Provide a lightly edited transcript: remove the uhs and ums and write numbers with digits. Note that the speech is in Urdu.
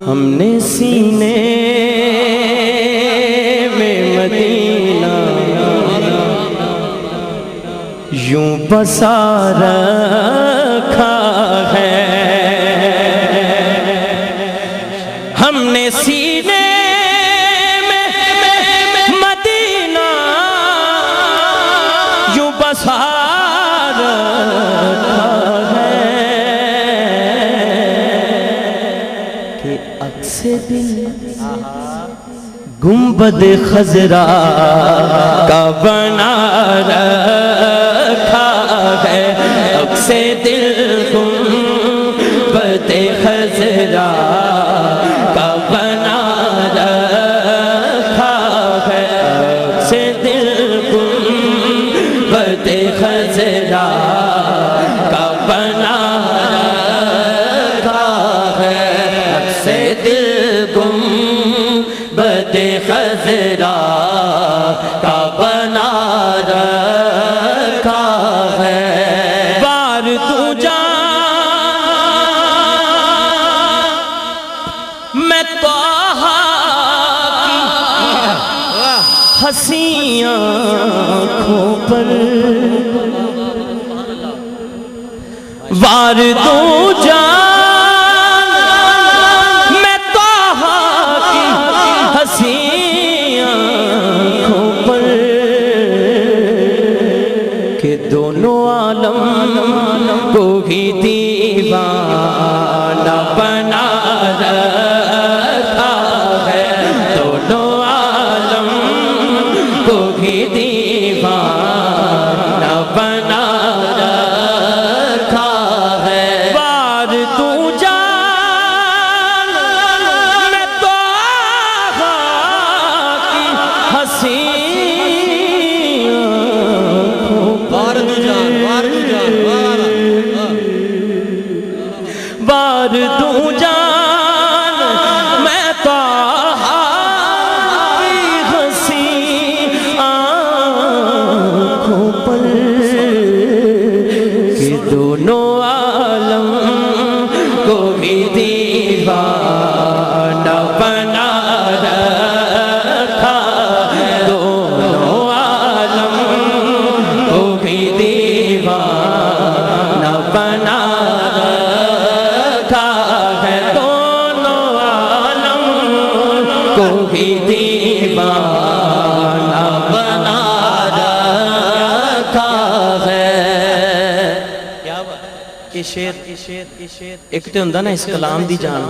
ہم نے سینے میں مدینہ یوں بسا رکھا ہے، ہم نے سینے میں مدینہ یوں بسا رکھا ہے کہ عکس دل گنبد خضرا کا بنا رکھا ہے، عکس دل گنبد خضرا کا بنا رکھا ہے، عکس دل گنبد خضرا کا بنا رکھا ہے، عکس دل گنبد خضرا کا بنا رکھا ہے، بار تو جان میں طٰہٰ کی حسین آنکھوں پر، وار تو جان میں طٰہٰ کی حسین آنکھوں پر کہ دونوں عالم کو ہی دیوانہ بنا رکھا ہے، دونوں عالم کو ہی دیوانہ بنا رکھا ہے، بار تو جان میں طٰہٰ کی حسین بار تو جان میں طٰہٰ کی حسین آنکھوں پر کہ دونوں عالم کو بھی دیوانہ بنا رکھا ہے، دونوں عالم کو بھی دیوانہ بنا رکھا ہے، دونوں عالم کو بھی دیوانہ بنا رکھا ہے۔ ایک تے ہوندا نا اس کلام دی جان،